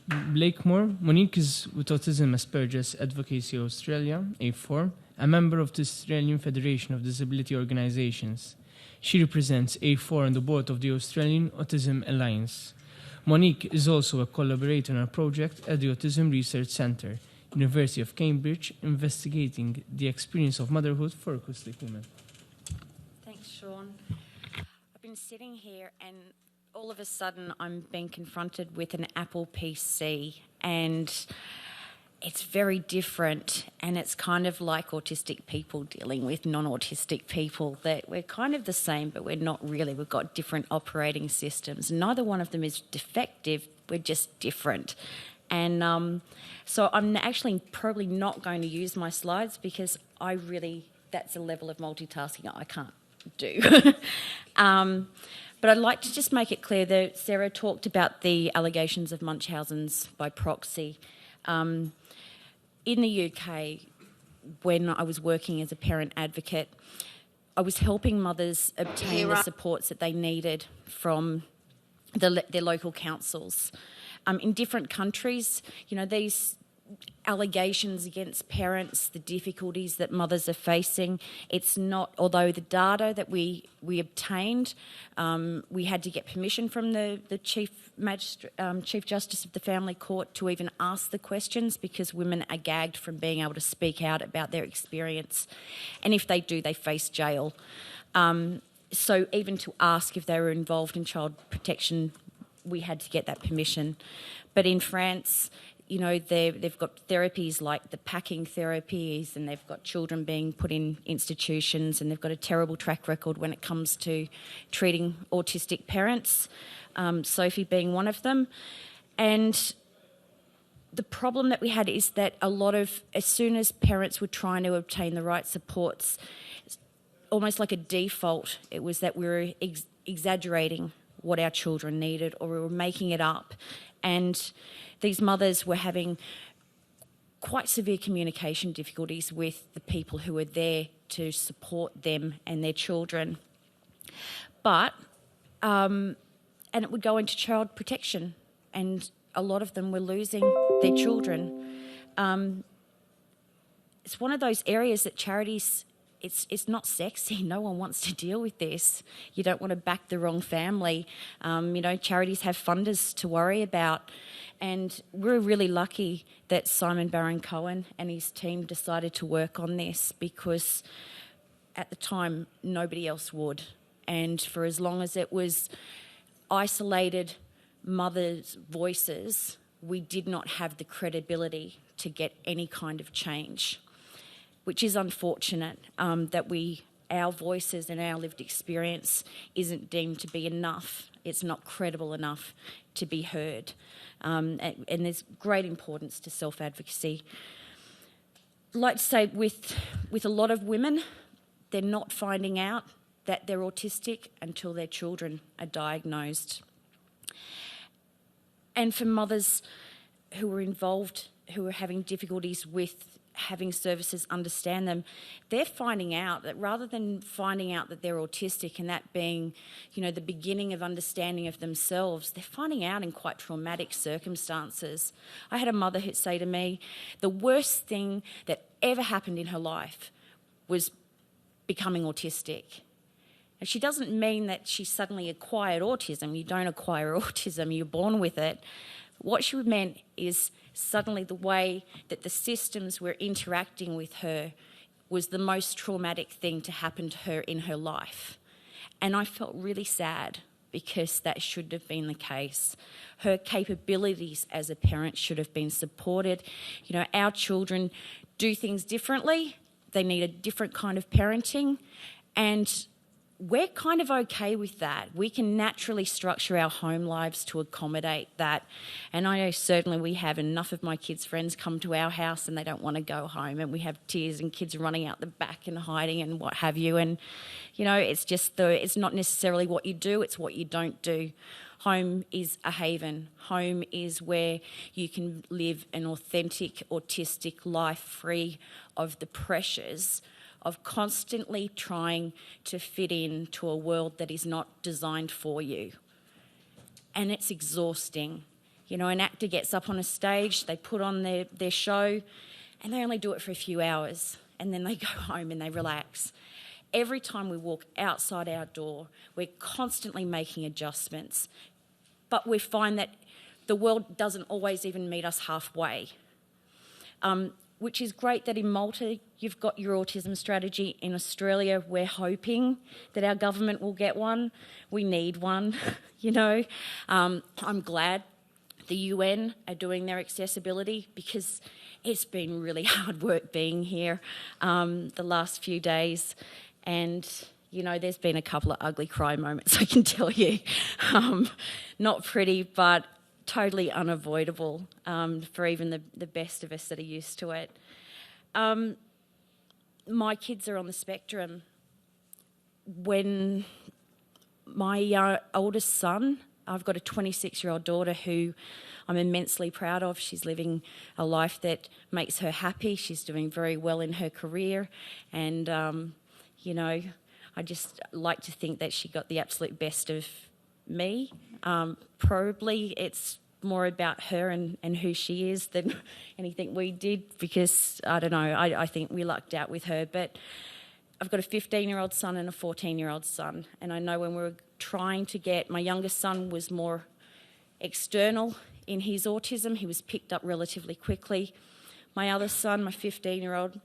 Blakemore. Monique is with Autism Asperger's Advocacy Australia, A4, a member of the Australian Federation of Disability Organisations. She represents A4 on the board of the Australian Autism Alliance. Monique is also a collaborator on a project at the Autism Research Centre, University of Cambridge, investigating the experience of motherhood for autistic women. Thanks, Sean. I've been sitting here and all of a sudden I'm being confronted with an Apple PC, and it's very different, and it's kind of like autistic people dealing with non-autistic people, that we're kind of the same but we're not really. We've got different operating systems. Neither one of them is defective, we're just different. And so I'm actually probably not going to use my slides because that's a level of multitasking I can't do. But I'd like to just make it clear that Sarah talked about the allegations of Munchausen's by proxy. In the UK, when I was working as a parent advocate, I was helping mothers obtain the supports that they needed from their local councils. In different countries, these allegations against parents, the difficulties that mothers are facing, it's not, although the data that we obtained, we had to get permission from the Chief Justice of the Family Court to even ask the questions, because women are gagged from being able to speak out about their experience. And if they do, they face jail. So even to ask if they were involved in child protection, we had to get that permission. But in France, they've got therapies like the packing therapies, and they've got children being put in institutions, and they've got a terrible track record when it comes to treating autistic parents, Sophie being one of them. And the problem that we had is that as soon as parents were trying to obtain the right supports, almost like a default, it was that we were exaggerating what our children needed, or we were making it up. And these mothers were having quite severe communication difficulties with the people who were there to support them and their children. And it would go into child protection, and a lot of them were losing their children. It's one of those areas that charities, it's not sexy. No one wants to deal with this. You don't want to back the wrong family. Charities have funders to worry about. And we're really lucky that Simon Baron-Cohen and his team decided to work on this, because at the time nobody else would. And for as long as it was isolated mothers' voices, we did not have the credibility to get any kind of change, which is unfortunate, that our voices and our lived experience isn't deemed to be enough. It's not credible enough to be heard. And there's great importance to self-advocacy. I'd like to say with a lot of women, they're not finding out that they're autistic until their children are diagnosed. And for mothers who are involved, who are having difficulties with having services understand them, they're finding out that rather than finding out that they're autistic and that being, the beginning of understanding of themselves, they're finding out in quite traumatic circumstances. I had a mother who'd say to me, the worst thing that ever happened in her life was becoming autistic. And she doesn't mean that she suddenly acquired autism. You don't acquire autism, you're born with it. What she meant is suddenly the way that the systems were interacting with her was the most traumatic thing to happen to her in her life. And I felt really sad, because that shouldn't have been the case. Her capabilities as a parent should have been supported. Our children do things differently. They need a different kind of parenting, and we're kind of okay with that. We can naturally structure our home lives to accommodate that. And I know certainly we have enough of my kids' friends come to our house and they don't want to go home, and we have tears and kids running out the back and hiding and what have you. And, it's not necessarily what you do, it's what you don't do. Home is a haven. Home is where you can live an authentic autistic life, free of the pressures of constantly trying to fit into a world that is not designed for you. And it's exhausting. You know, an actor gets up on a stage, they put on their show, and they only do it for a few hours, and then they go home and they relax. Every time we walk outside our door, we're constantly making adjustments, but we find that the world doesn't always even meet us halfway. Which is great that in Malta you've got your autism strategy. In Australia, we're hoping that our government will get one. We need one, you know. I'm glad the UN are doing their accessibility, because it's been really hard work being here the last few days. And, you know, there's been a couple of ugly cry moments, I can tell you. Not pretty, but totally unavoidable for even the best of us that are used to it. My kids are on the spectrum. When my oldest son, I've got a 26-year-old daughter who I'm immensely proud of. She's living a life that makes her happy. She's doing very well in her career. And, you know, I just like to think that she got the absolute best of me. Probably it's more about her and who she is than anything we did, because, I don't know, I think we lucked out with her. But I've got a 15-year-old son and a 14-year-old son, and I know when we were trying to get... My youngest son was more external in his autism. He was picked up relatively quickly. My other son, my 15-year-old,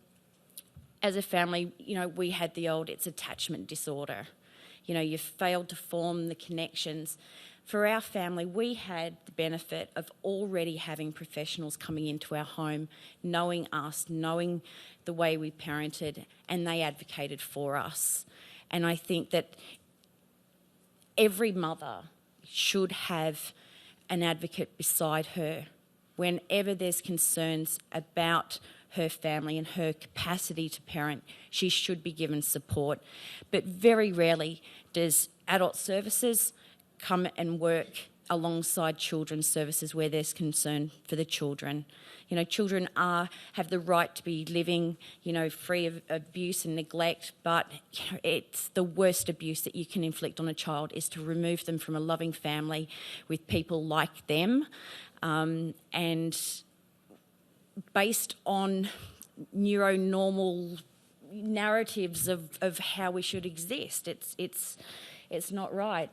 as a family, you know, we had the old, it's attachment disorder. You know, you've failed to form the connections. For our family, we had the benefit of already having professionals coming into our home, knowing us, knowing the way we parented, and they advocated for us. And I think that every mother should have an advocate beside her whenever there's concerns about her family and her capacity to parent. She should be given support. But very rarely does adult services come and work alongside children's services where there's concern for the children. You know, children have the right to be living, you know, free of abuse and neglect, but you know, it's the worst abuse that you can inflict on a child is to remove them from a loving family with people like them. And based on neuronormal narratives of how we should exist, it's not right.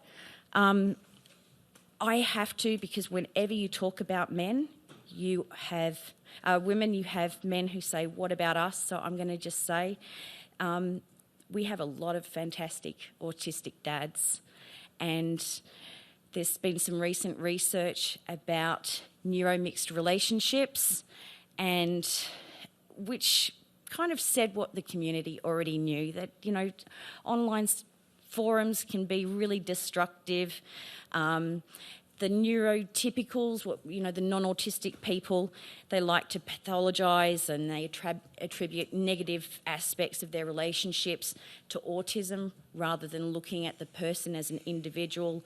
I have to, because whenever you talk about men, you have women, you have men who say, what about us? So I'm going to just say we have a lot of fantastic autistic dads, and there's been some recent research about neuromixed relationships, and which kind of said what the community already knew, that, you know, online forums can be really destructive. The neurotypicals, the non-autistic people, they like to pathologise and they attribute negative aspects of their relationships to autism rather than looking at the person as an individual.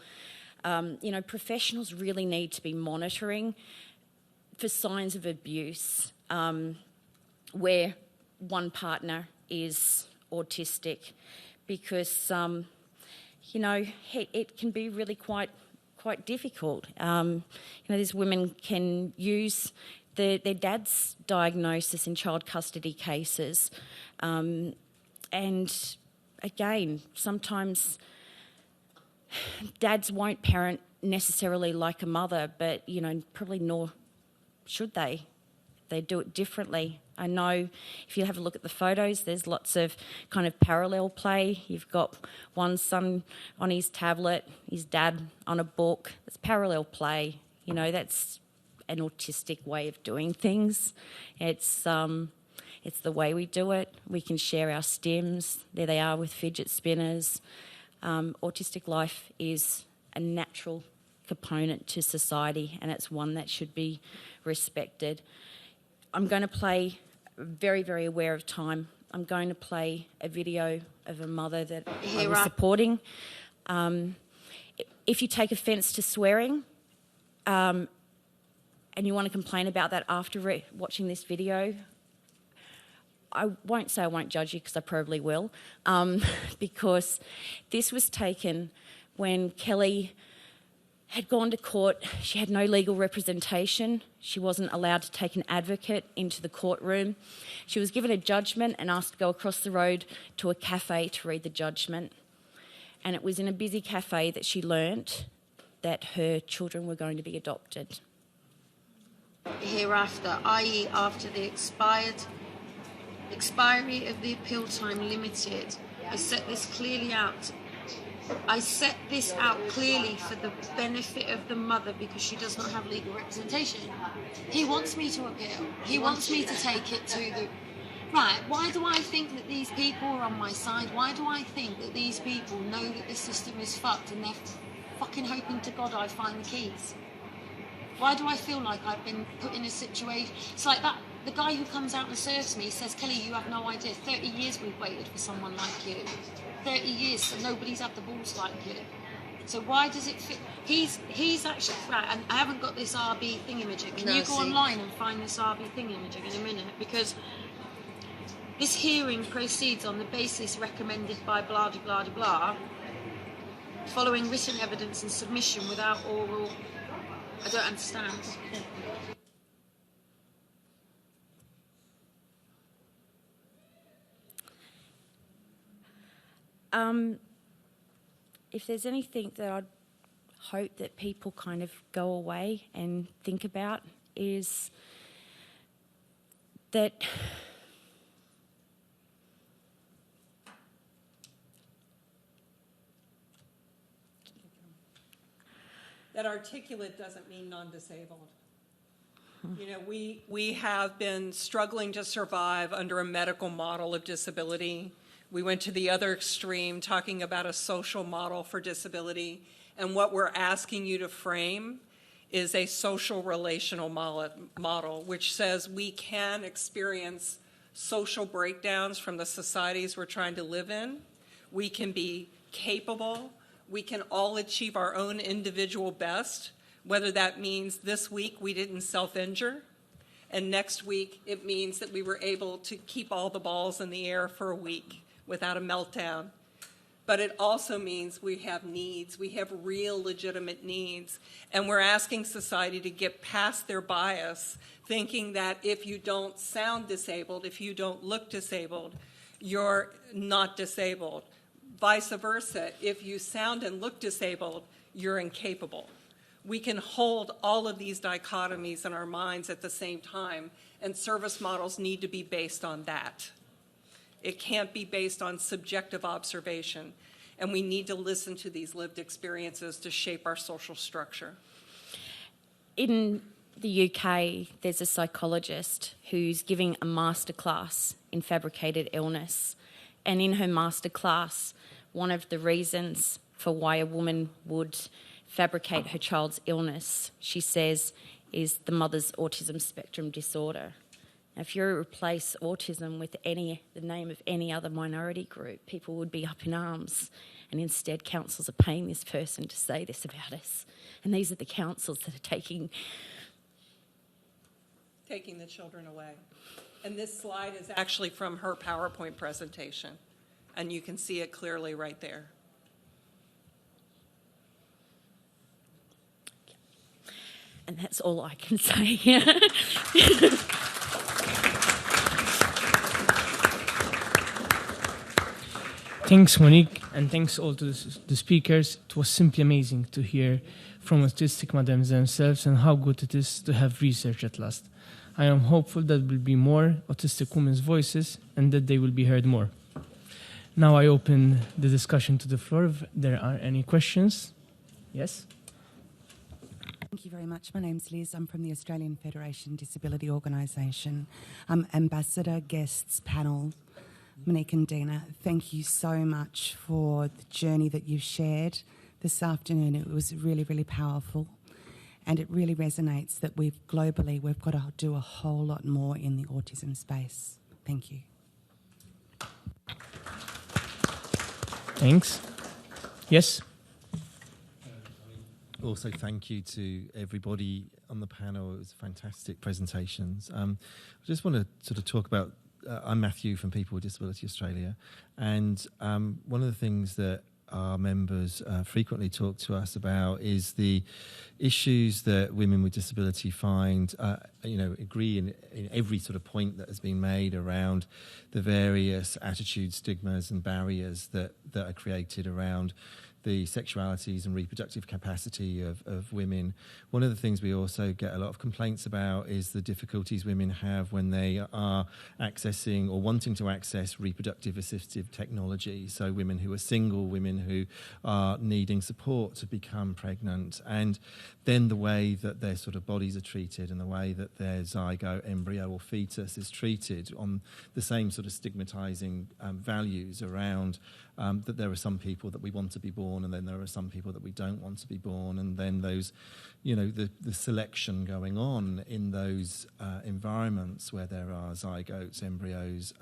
Professionals really need to be monitoring for signs of abuse where one partner is autistic, because it can be really quite difficult. These women can use their dad's diagnosis in child custody cases, and again, sometimes dads won't parent necessarily like a mother, but probably nor should they. They do it differently. I know if you have a look at the photos, there's lots of kind of parallel play. You've got one son on his tablet, his dad on a book. It's parallel play. That's an autistic way of doing things. It's the way we do it. We can share our stims. There they are with fidget spinners. Autistic life is a natural component to society, and it's one that should be respected. I'm going to play, very, very aware of time, I'm going to play a video of a mother that I was supporting. If you take offence to swearing and you want to complain about that after watching this video, I won't say I won't judge you, because I probably will, because this was taken when Kellie had gone to court. She had no legal representation. She wasn't allowed to take an advocate into the courtroom. She was given a judgment and asked to go across the road to a cafe to read the judgment. And it was in a busy cafe that she learnt that her children were going to be adopted. Hereafter, i.e. after the expiry of the appeal time limited, I set this out clearly for the benefit of the mother because she does not have legal representation. He wants me to appeal. He wants me to take it to the... Right, why do I think that these people are on my side? Why do I think that these people know that the system is fucked and they're fucking hoping to God I find the keys? Why do I feel like I've been put in a situation... It's like that, the guy who comes out and serves me says, Kelly, you have no idea. 30 years we've waited for someone like you. 30 years and nobody's had the balls like you. So why does it fit? He's actually... Right, and I haven't got this RB thingamajic. Can you go online and find this RB thingamajig in a minute? Because this hearing proceeds on the basis recommended by blah, blah, blah, blah, following written evidence and submission without oral... I don't understand. If there's anything that I'd hope that people kind of go away and think about is that articulate doesn't mean non-disabled. You know, we have been struggling to survive under a medical model of disability. We went to the other extreme, talking about a social model for disability, and what we're asking you to frame is a social relational model, which says we can experience social breakdowns from the societies we're trying to live in. We can be capable. We can all achieve our own individual best, whether that means this week we didn't self-injure, and next week it means that we were able to keep all the balls in the air for a week without a meltdown. But it also means we have needs. We have real legitimate needs. And we're asking society to get past their bias, thinking that if you don't sound disabled, if you don't look disabled, you're not disabled. Vice versa, if you sound and look disabled, you're incapable. We can hold all of these dichotomies in our minds at the same time, and service models need to be based on that. It can't be based on subjective observation, and we need to listen to these lived experiences to shape our social structure. in the UK, there's a psychologist who's giving a masterclass in fabricated illness. And in her masterclass, one of the reasons for why a woman would fabricate her child's illness, she says, is the mother's autism spectrum disorder. Now, if you replace autism with the name of any other minority group, people would be up in arms. And instead, councils are paying this person to say this about us. And these are the councils that are taking the children away. And this slide is actually from her PowerPoint presentation. And you can see it clearly right there. And that's all I can say. Thanks, Monique, and thanks all to the speakers. It was simply amazing to hear from autistic madams themselves and how good it is to have research at last. I am hopeful that there will be more autistic women's voices and that they will be heard more. Now I open the discussion to the floor if there are any questions. Yes? Thank you very much. My name's Liz. I'm from the Australian Federation Disability Organisation. Ambassador, guests, panel, Monique and Dina, thank you so much for the journey that you've shared this afternoon. It was really, really powerful. And it really resonates that globally we've got to do a whole lot more in the autism space. Thank you. Thanks. Yes? Also, thank you to everybody on the panel. It was fantastic presentations. I just want to sort of talk about, I'm Matthew from People with Disability Australia, and one of the things that our members frequently talk to us about is the issues that women with disability find, agree in every sort of point that has been made around the various attitudes, stigmas and barriers that are created around the sexualities and reproductive capacity of women. One of the things we also get a lot of complaints about is the difficulties women have when they are accessing or wanting to access reproductive assistive technology. So women who are single, women who are needing support to become pregnant, and then the way that their sort of bodies are treated and the way that their zygote, embryo or fetus is treated on the same sort of stigmatizing values around that there are some people that we want to be born, and then there are some people that we don't want to be born, and then those, the selection going on in those environments where there are zygotes, embryos,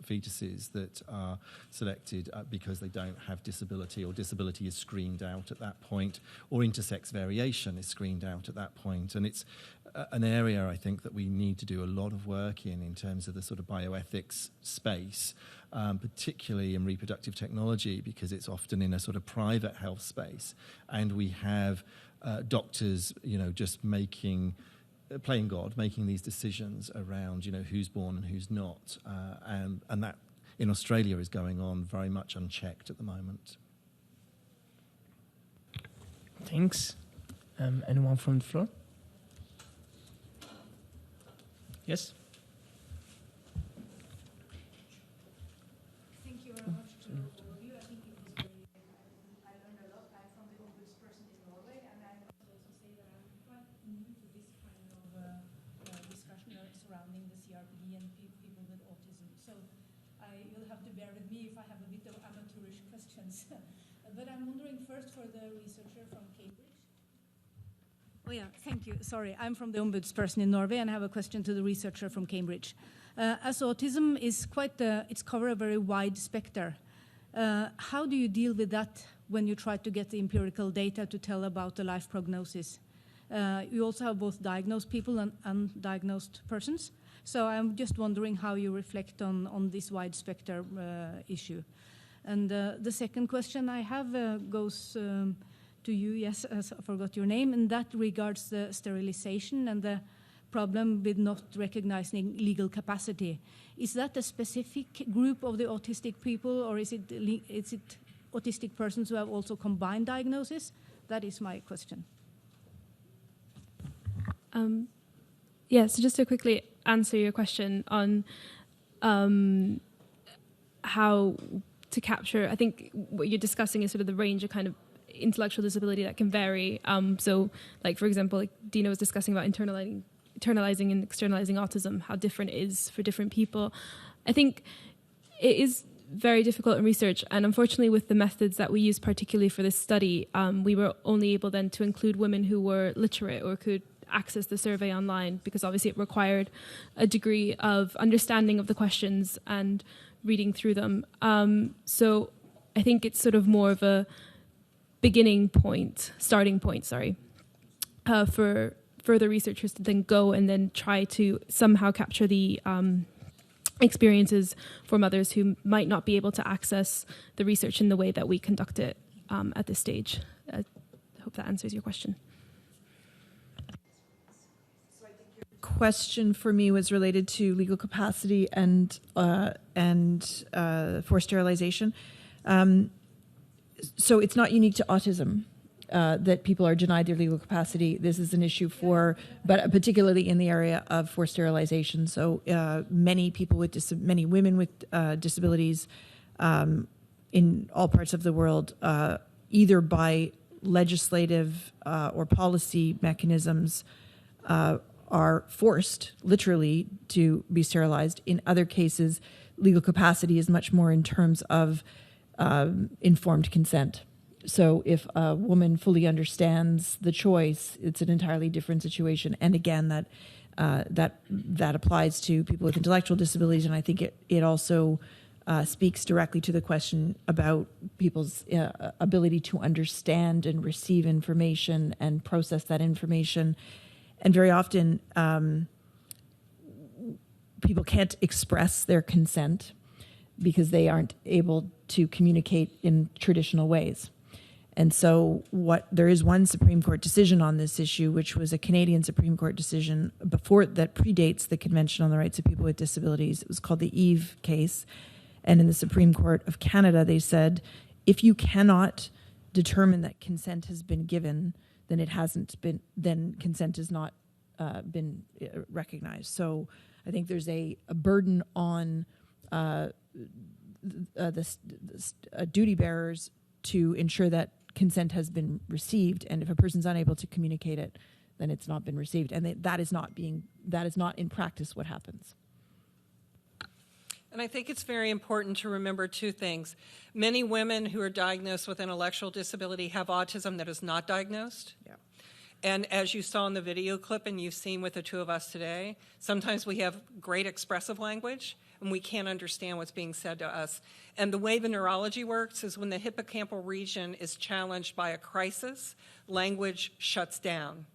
fetuses that are selected because they don't have disability, or disability is screened out at that point, or intersex variation is screened out at that point. And it's an area I think that we need to do a lot of work in terms of the sort of bioethics space, particularly in reproductive technology, because it's often in a sort of private health space, and we have doctors, just playing God, making these decisions around, who's born and who's not, and that in Australia is going on very much unchecked at the moment. Thanks. Anyone from the floor? Yes? Thank you very much to all of you. I think it was very, I learned a lot. I'm from the ombudsperson in Norway, and I must also say that I'm quite new to this kind of discussion surrounding the CRPD and people with autism. So you'll have to bear with me if I have a bit of amateurish questions. But I'm wondering first for the researcher from Cambridge. Oh yeah, thank you. Sorry, I'm from the ombudsperson in Norway, and I have a question to the researcher from Cambridge. As autism is it's cover a very wide spectrum. How do you deal with that when you try to get the empirical data to tell about the life prognosis? You also have both diagnosed people and undiagnosed persons. So I'm just wondering how you reflect on this wide spectrum issue. And the second question I have goes to you, yes, I forgot your name, and that regards the sterilization and the problem with not recognizing legal capacity. Is that a specific group of the autistic people, or is it autistic persons who have also combined diagnosis? That is my question. So just to quickly answer your question on how to capture, I think what you're discussing is sort of the range of kind of intellectual disability that can vary. So, like, for example, like Dina was discussing about internalizing and externalizing autism, how different it is for different people. I think it is very difficult in research, and unfortunately with the methods that we use, particularly for this study, we were only able then to include women who were literate or could access the survey online, because obviously it required a degree of understanding of the questions and reading through them. So I think it's sort of more of a starting point, for further researchers to then go and then try to somehow capture the experiences for mothers who might not be able to access the research in the way that we conduct it at this stage. I hope that answers your question. So I think your question for me was related to legal capacity and forced sterilization. So it's not unique to autism that people are denied their legal capacity. This is an issue but particularly in the area of forced sterilization. So many women with disabilities in all parts of the world, either by legislative or policy mechanisms, are forced, literally, to be sterilized. In other cases, legal capacity is much more in terms of informed consent. So if a woman fully understands the choice, it's an entirely different situation. And again, that applies to people with intellectual disabilities, and I think it also speaks directly to the question about people's ability to understand and receive information and process that information. And very often, people can't express their consent. because they aren't able to communicate in traditional ways. And so there is one Supreme Court decision on this issue, which was a Canadian Supreme Court decision that predates the Convention on the Rights of People with Disabilities. It was called the Eve case. And in the Supreme Court of Canada, they said, if you cannot determine that consent has been given, then consent has not been recognized. So I think there's a burden on duty bearers to ensure that consent has been received, and if a person's unable to communicate it, then it's not been received, and that is not in practice what happens. And I think it's very important to remember two things. Many women who are diagnosed with intellectual disability have autism that is not diagnosed. Yeah. And as you saw in the video clip and you've seen with the two of us today, sometimes we have great expressive language and we can't understand what's being said to us. And the way the neurology works is when the hippocampal region is challenged by a crisis, language shuts down.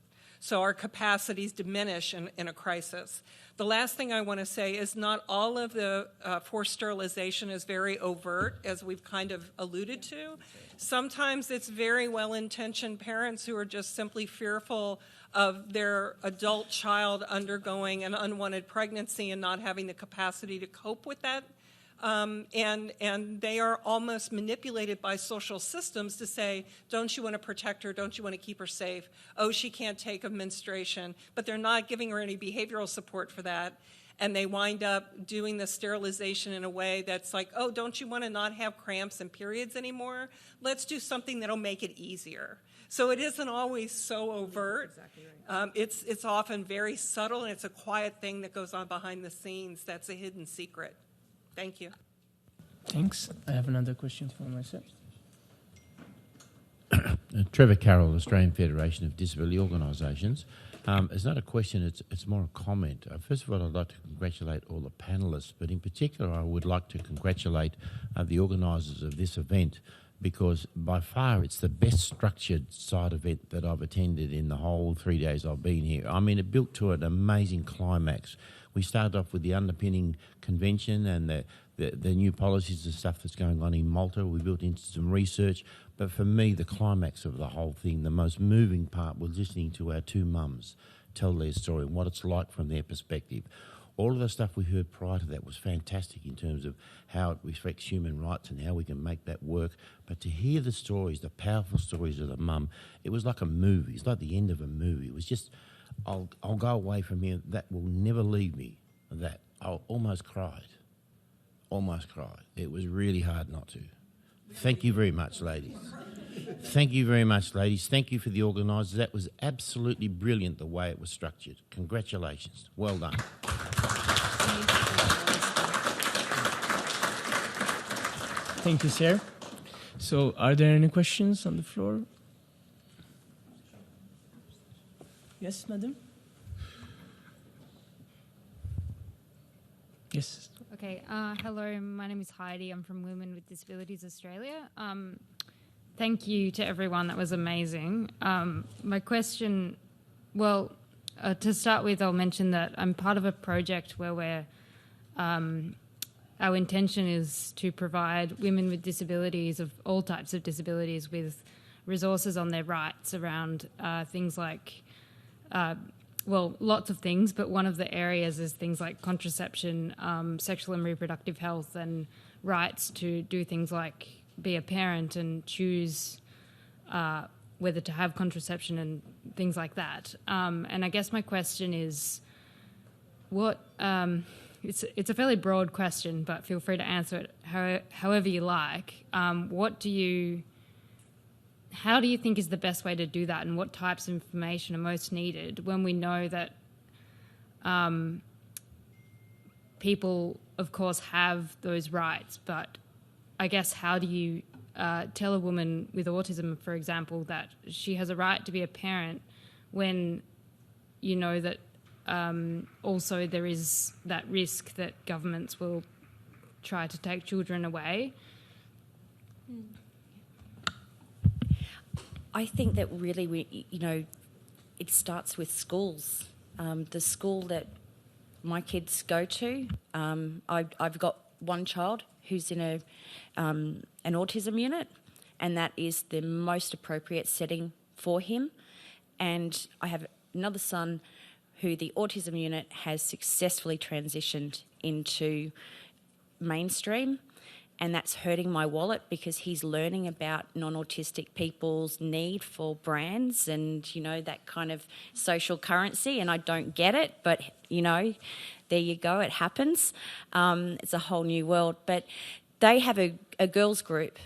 So our capacities diminish in a crisis. The last thing I want to say is not all of the forced sterilization is very overt, as we've kind of alluded to. Sometimes it's very well-intentioned parents who are just simply fearful of their adult child undergoing an unwanted pregnancy and not having the capacity to cope with that. And they are almost manipulated by social systems to say, don't you want to protect her? Don't you want to keep her safe? Oh, she can't take a menstruation. But they're not giving her any behavioral support for that. And they wind up doing the sterilization in a way that's like, oh, don't you want to not have cramps and periods anymore? Let's do something that'll make it easier. So it isn't always so overt. Exactly right. It's often very subtle, and it's a quiet thing that goes on behind the scenes that's a hidden secret. Thank you. Thanks. I have another question for myself. Trevor Carroll, Australian Federation of Disability Organisations. It's not a question, it's more a comment. First of all, I'd like to congratulate all the panellists, but in particular I would like to congratulate the organisers of this event, because by far it's the best structured side event that I've attended in the whole 3 days I've been here. I mean, it built to an amazing climax. We started off with the underpinning convention and the new policies and stuff that's going on in Malta. We built into some research. But for me, the climax of the whole thing, the most moving part was listening to our two mums tell their story and what it's like from their perspective. All of the stuff we heard prior to that was fantastic in terms of how it respects human rights and how we can make that work. But to hear the stories, the powerful stories of the mum, it was like a movie. It's like the end of a movie. It was just, I'll go away from here. That will never leave me. That I almost cried. Almost cried. It was really hard not to. Thank you very much, ladies. Thank you very much, ladies. Thank you for the organisers. That was absolutely brilliant the way it was structured. Congratulations. Well done. Thank you, sir. So, are there any questions on the floor? Yes, madam? Yes. Okay, hello, my name is Heidi. I'm from Women with Disabilities Australia. Thank you to everyone, that was amazing. My question, to start with, I'll mention that I'm part of a project where our intention is to provide women with disabilities of all types of disabilities with resources on their rights around things like lots of things, but one of the areas is things like contraception, sexual and reproductive health, and rights to do things like be a parent and choose whether to have contraception and things like that. And I guess my question is, it's a fairly broad question, but feel free to answer it however you like. How do you think is the best way to do that, and what types of information are most needed when we know that people, of course, have those rights, but I guess how do you tell a woman with autism, for example, that she has a right to be a parent when you know that also there is that risk that governments will try to take children away? I think that really, it starts with schools. The school that my kids go to, I've got one child who's in an autism unit, and that is the most appropriate setting for him. And I have another son who the autism unit has successfully transitioned into mainstream, and that's hurting my wallet because he's learning about non-autistic people's need for brands and, you know, that kind of social currency, and I don't get it, but, you know, there you go, it happens. It's a whole new world. But they have a girls group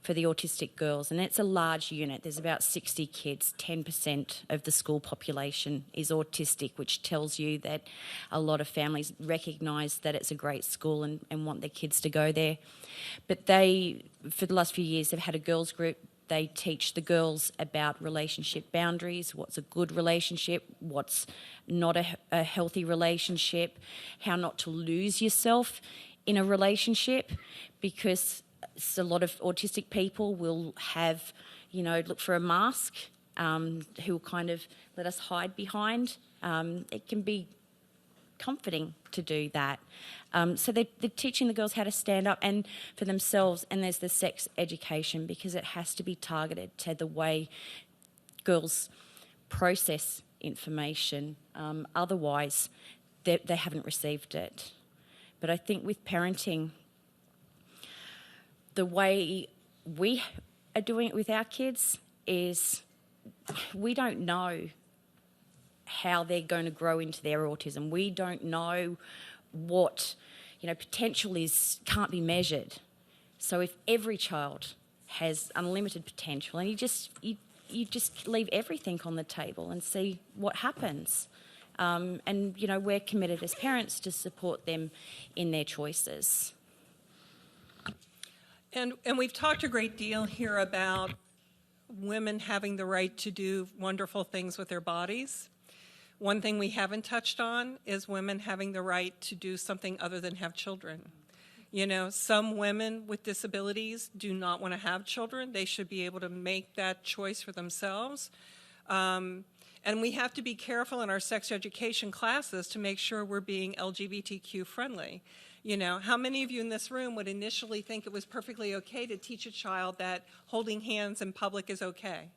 for the autistic girls, and it's a large unit. There's about 60 kids. 10% of the school population is autistic, which tells you that a lot of families recognise that it's a great school and want their kids to go there. But they, for the last few years, have had a girls group. They teach the girls about relationship boundaries, what's a good relationship, what's not a healthy relationship, how not to lose yourself in a relationship, because a lot of autistic people will have, you know, look for a mask who will kind of let us hide behind. It can be comforting to do that. So they're teaching the girls how to stand up and for themselves, and there's the sex education, because it has to be targeted to the way girls process information. Otherwise, they haven't received it. But I think with parenting, the way we are doing it with our kids is we don't know how they're going to grow into their autism. We don't know what, you know, potential can't be measured. So if every child has unlimited potential, and you just leave everything on the table and see what happens. And, you know, we're committed as parents to support them in their choices. And we've talked a great deal here about women having the right to do wonderful things with their bodies. One thing we haven't touched on is women having the right to do something other than have children. You know, some women with disabilities do not want to have children. They should be able to make that choice for themselves. And we have to be careful in our sex education classes to make sure we're being LGBTQ friendly. You know, how many of you in this room would initially think it was perfectly okay to teach a child that holding hands in public is okay?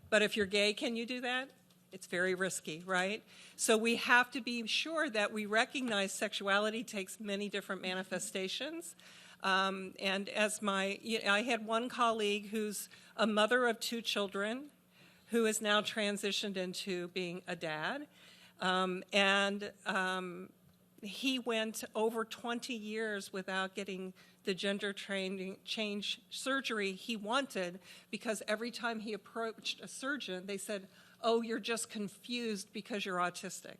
But if you're gay, can you do that? It's very risky, right? So we have to be sure that we recognize sexuality takes many different manifestations. And as I had one colleague who's a mother of 2 children who has now transitioned into being a dad. He went over 20 years without getting the gender change surgery he wanted, because every time he approached a surgeon, they said, "Oh, you're just confused because you're autistic."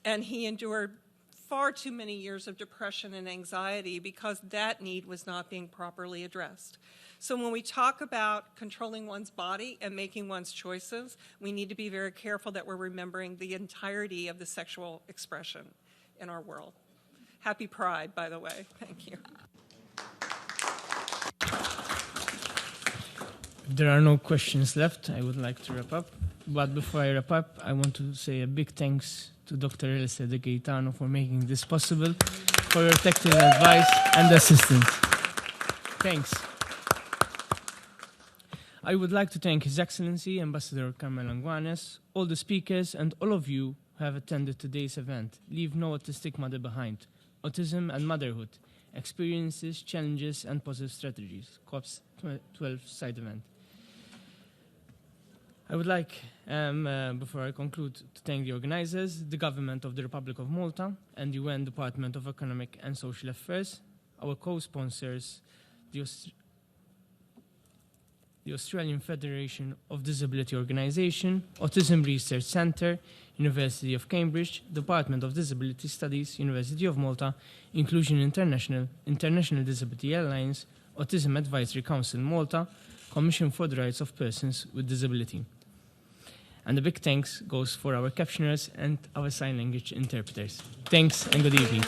And he endured far too many years of depression and anxiety because that need was not being properly addressed. So when we talk about controlling one's body and making one's choices, we need to be very careful that we're remembering the entirety of the sexual expression in our world. Happy Pride, by the way. Thank you. If there are no questions left, I would like to wrap up. But before I wrap up, I want to say a big thanks to Dr. Elsa De Gaetano for making this possible, for your technical advice and assistance. Thanks. I would like to thank His Excellency Ambassador Carmel Anguanes, all the speakers, and all of you who have attended today's event. Leave no autistic mother behind. Autism and Motherhood, Experiences, Challenges, and Positive Strategies, COP's 12th side event. I would like, before I conclude, to thank the organizers, the Government of the Republic of Malta, and the UN Department of Economic and Social Affairs, our co-sponsors, the Australian Federation of Disability Organisation, Autism Research Centre, University of Cambridge, Department of Disability Studies, University of Malta, Inclusion International, International Disability Alliance, Autism Advisory Council Malta, Commission for the Rights of Persons with Disability. And a big thanks goes for our captioners and our sign language interpreters. Thanks and good evening.